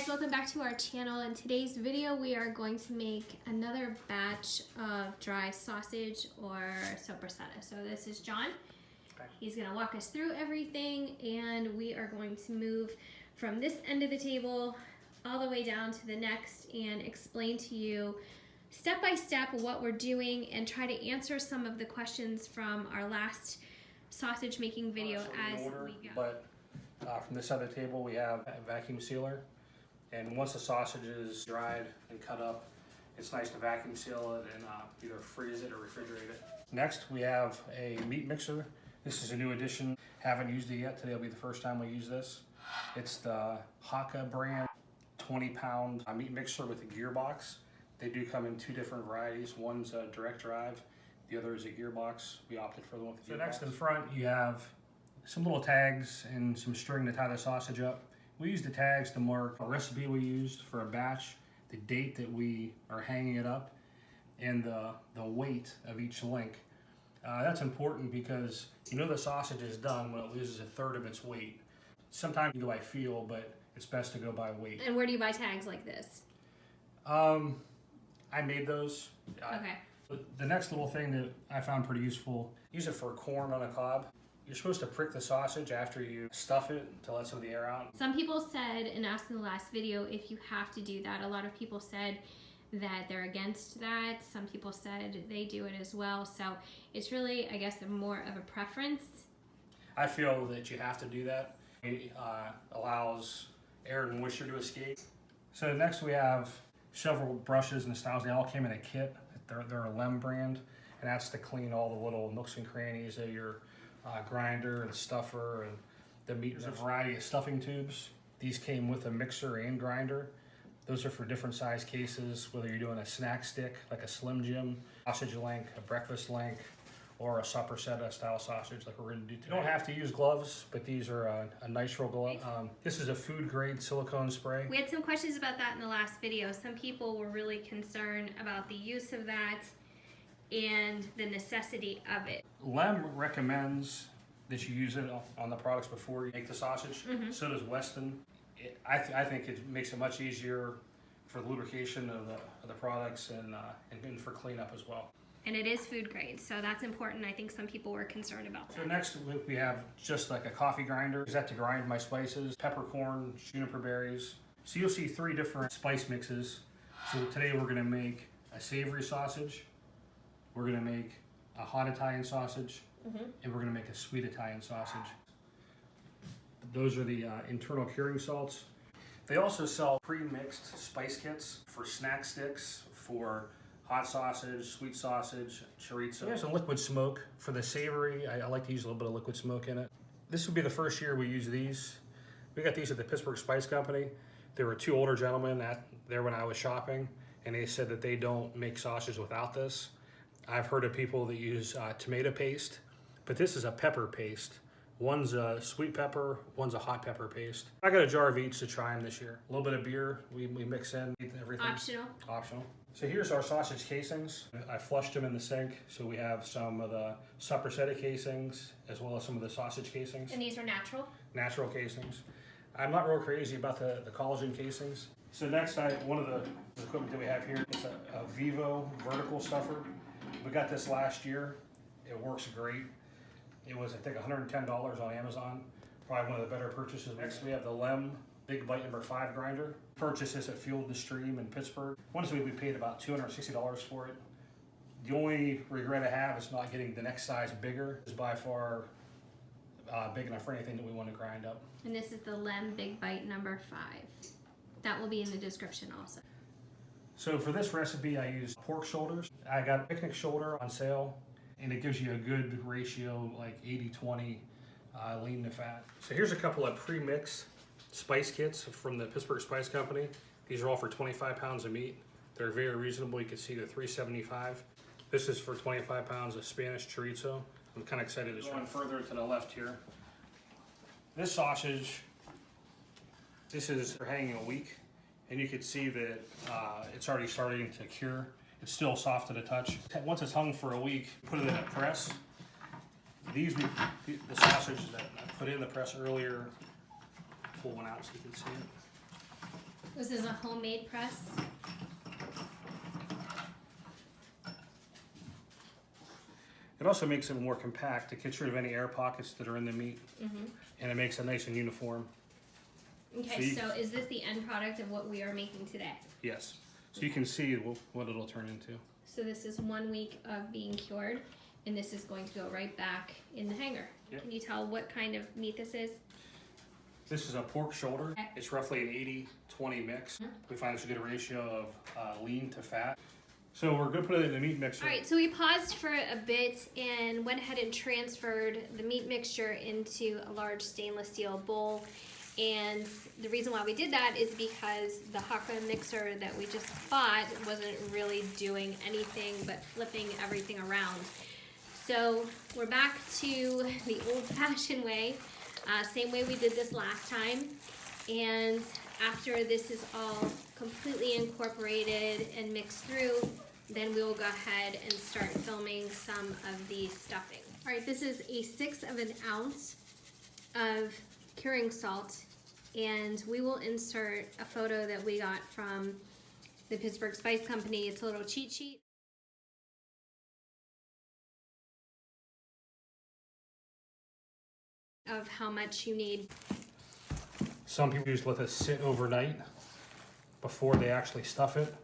guys, welcome back to our channel. In today's video we are going to make another batch of dry sausage or sopressata. So this is John. Okay. He's going to walk us through everything, and we are going to move from this end of the table all the way down to the next and explain to you step by step what we're doing and try to answer some of the questions from our last sausage making video as we go. But from this side of the table we have a vacuum sealer, and once the sausage is dried and cut up, it's nice to vacuum seal it and either freeze it or refrigerate it. Next we have a meat mixer. This is a new addition. Haven't used it yet. Today will be the first time we use this. It's the Haka brand 20-pound meat mixer with a gearbox. They do come in two different varieties. One's a direct drive, the other is a gearbox. We opted for the one with the gearbox. So next in front you have some little tags and some string to tie the sausage up. We use the tags to mark a recipe we used for a batch, the date that we are hanging it up, and the weight of each link. That's important because you know the sausage is done when it loses a third of its weight. Sometimes you go by feel, but it's best to go by weight. And where do you buy tags like this? I made those. Okay. The next little thing that I found pretty useful, use it for corn on a cob. You're supposed to prick the sausage after you stuff it to let some of the air out. Some people said and asked in the last video if you have to do that. A lot of people said that they're against that. Some people said they do it as well. So it's really, I guess, more of a preference. I feel that you have to do that. It allows air and moisture to escape. So next we have several brushes and styles. They all came in a kit. They're a Lem brand, and that's to clean all the little nooks and crannies of your grinder and stuffer and the meat. There's a variety of stuffing tubes. These came with a mixer and grinder. Those are for different size cases, whether you're doing a snack stick like a Slim Jim sausage link, a breakfast link, or a Sopressata style sausage like we're going to do today. You don't have to use gloves, but these are a nitrile glove. This is a food grade silicone spray. We had some questions about that in the last video. Some people were really concerned about the use of that and the necessity of it. Lem recommends that you use it on the products before you make the sausage. So does Weston. I think it makes it much easier for the lubrication of the products and for cleanup as well. And it is food grade, so that's important. I think some people were concerned about that. So next we have just like a coffee grinder. Use that to grind my spices, peppercorn, juniper berries. So you'll see three different spice mixes. So today we're gonna make a savory sausage, we're gonna make a hot Italian sausage, and we're gonna make a sweet Italian sausage. Those are the internal curing salts. They also sell pre-mixed spice kits for snack sticks, for hot sausage, sweet sausage, chorizo. There's some liquid smoke. For the savory, I like to use a little bit of liquid smoke in it. This would be the first year we use these. We got these at the Pittsburgh Spice Company. There were two older gentlemen there when I was shopping, and they said that they don't make sausage without this. I've heard of people that use tomato paste, but this is a pepper paste. One's a sweet pepper, one's a hot pepper paste. I got a jar of each to try them this year. A little bit of beer, we mix in everything. Optional. Optional. So here's our sausage casings. I flushed them in the sink, so we have some of the Sopressata casings as well as some of the sausage casings. And these are natural? Natural casings. I'm not real crazy about the collagen casings. So next, one of the equipment that we have here is a Vivo vertical stuffer. We got this last year. It works great. It was, I think, $110 on Amazon. Probably one of the better purchases. Next, we have the Lem Big Bite number 5 grinder. Purchased this at Field and Stream in Pittsburgh. Once we paid about $260 for it. The only regret I have is not getting the next size bigger. It's by far big enough for anything that we want to grind up. And this is the Lem Big Bite number 5. That will be in the description also. So for this recipe, I used pork shoulders. I got picnic shoulder on sale, and it gives you a good ratio, like 80-20 lean to fat. So here's a couple of pre-mixed spice kits from the Pittsburgh Spice Company. These are all for 25 pounds of meat. They're very reasonable. You can see they're $3.75. This is for 25 pounds of Spanish chorizo. I'm kind of excited to try. Going further to the left here. This sausage, this is for hanging a week, and you can see that it's already starting to cure. It's still soft to the touch. Once it's hung for a week, put it in a press. The sausage that I put in the press earlier, pull one out so you can see it. This is a homemade press. It also makes it more compact. It gets rid of any air pockets that are in the meat, and it makes it nice and uniform. Okay, so is this the end product of what we are making today? Yes. So you can see what it'll turn into. So this is 1 week of being cured, and this is going to go right back in the hanger. Yep. Can you tell what kind of meat this is? This is a pork shoulder. Okay. It's roughly an 80-20 mix. We find it's a good ratio of lean to fat. So we're gonna put it in the meat mixer. All right, so we paused for a bit and went ahead and transferred the meat mixture into a large stainless steel bowl. And the reason why we did that is because the Hakka mixer that we just bought wasn't really doing anything but flipping everything around. So we're back to the old-fashioned way, same way we did this last time. And after this is all completely incorporated and mixed through, then we will go ahead and start filming some of the stuffing. All right, this is a 1/6 of an ounce of curing salt, and we will insert a photo that we got from the Pittsburgh Spice Company. It's a little cheat sheet. Of how much you need. Some people usually let this sit overnight before they actually stuff it.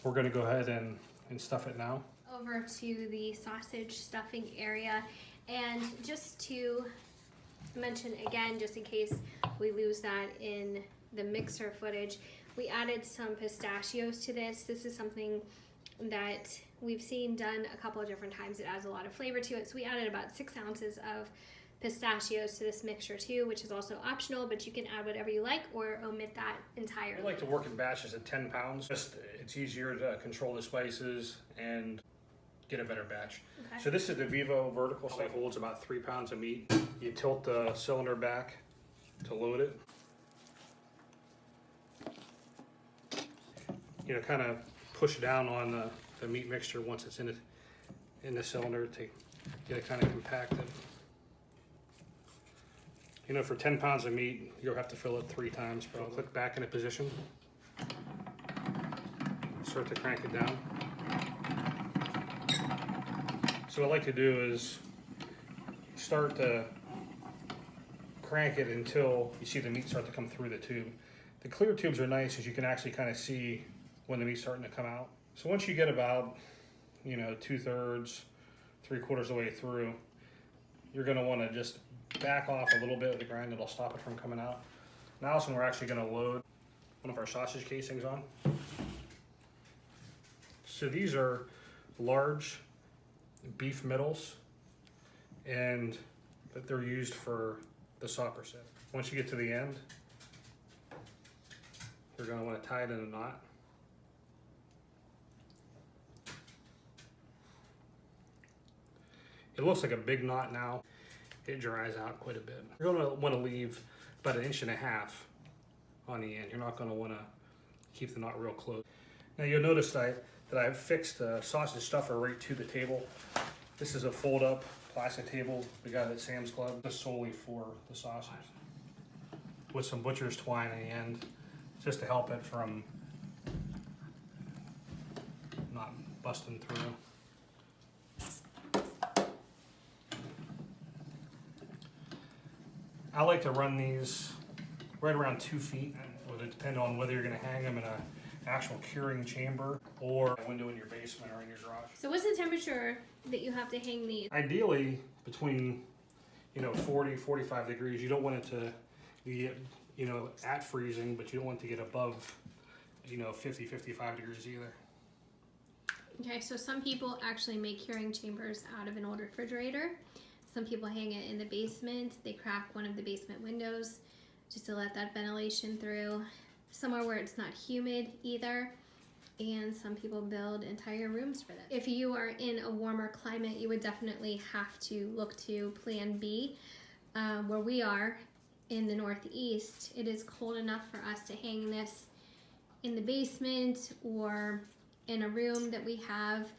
We're gonna go ahead and stuff it now. Over to the sausage stuffing area, and just to mention again, just in case we lose that in the mixer footage, we added some pistachios to this. This is something that we've seen done a couple of different times. It adds a lot of flavor to it. So we added about 6 ounces of pistachios to this mixture too, which is also optional, but you can add whatever you like or omit that entirely. I like to work in batches of 10 pounds. It's easier to control the spices and get a better batch. Okay. So this is the Vivo vertical, so it holds about 3 pounds of meat. You tilt the cylinder back to load it. You know, kind of push down on the meat mixture once it's in the cylinder to get it kind of compacted. You know, for 10 pounds of meat, you'll have to fill it 3 times. But I'll click back into position. Start to crank it down. So what I like to do is start to crank it until you see the meat start to come through the tube. The clear tubes are nice as you can actually kind of see when the meat's starting to come out. So once you get about, 2/3, 3/4 of the way through, you're gonna wanna just back off a little bit with the grind. It'll stop it from coming out. Now is when we're actually gonna load one of our sausage casings on. So these are large beef middles, and they're used for the Sopressata. Once you get to the end, you're gonna wanna tie it in a knot. It looks like a big knot now. It dries out quite a bit. You're gonna wanna leave about 1.5 inches on the end. You're not gonna wanna keep the knot real close. Now you'll notice that I've fixed the sausage stuffer right to the table. This is a fold-up plastic table we got at Sam's Club, just solely for the sausage. With some butcher's twine on the end, just to help it from not busting through. I like to run these right around 2 feet. It would depend on whether you're gonna hang them in an actual curing chamber or a window in your basement or in your garage. So what's the temperature that you have to hang these? Ideally, between 40, 45 degrees. You don't want it to be at freezing, but you don't want it to get above 50, 55 degrees either. Okay, so some people actually make curing chambers out of an old refrigerator. Some people hang it in the basement. They crack one of the basement windows just to let that ventilation through. Somewhere where it's not humid either. And some people build entire rooms for this. If you are in a warmer climate, you would definitely have to look to Plan B. Where we are in the Northeast, it is cold enough for us to hang this in the basement or in a room that we have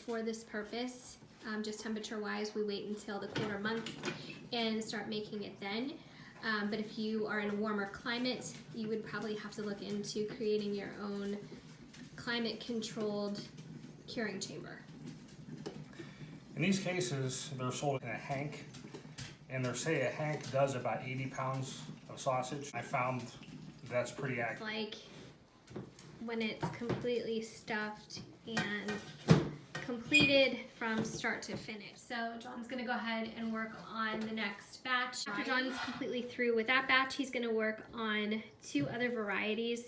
for this purpose. Just temperature wise, we wait until the colder months and start making it then. But if you are in a warmer climate, you would probably have to look into creating your own climate-controlled curing chamber. In these cases, they're sold in a hank, and they say a hank does about 80 pounds of sausage. I found that's pretty accurate. Like when it's completely stuffed and completed from start to finish. So John's gonna go ahead and work on the next batch. After John's completely through with that batch, he's gonna work on 2 other varieties.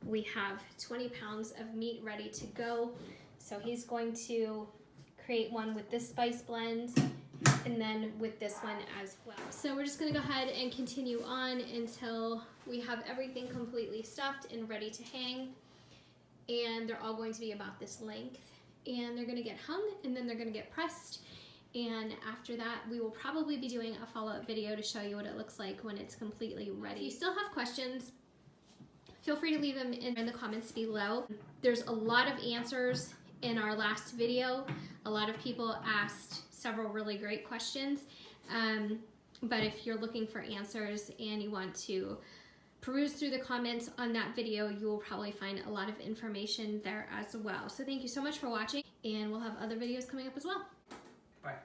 We have 20 pounds of meat ready to go. So he's going to create one with this spice blend and then with this one as well. So we're just gonna go ahead and continue on until we have everything completely stuffed and ready to hang. And they're all going to be about this length. And they're gonna get hung and then they're gonna get pressed. And after that, we will probably be doing a follow-up video to show you what it looks like when it's completely ready. If you still have questions, feel free to leave them in the comments below. There's a lot of answers in our last video. A lot of people asked several really great questions. But if you're looking for answers and you want to peruse through the comments on that video, you will probably find a lot of information there as well. So thank you so much for watching, and we'll have other videos coming up as well. Bye.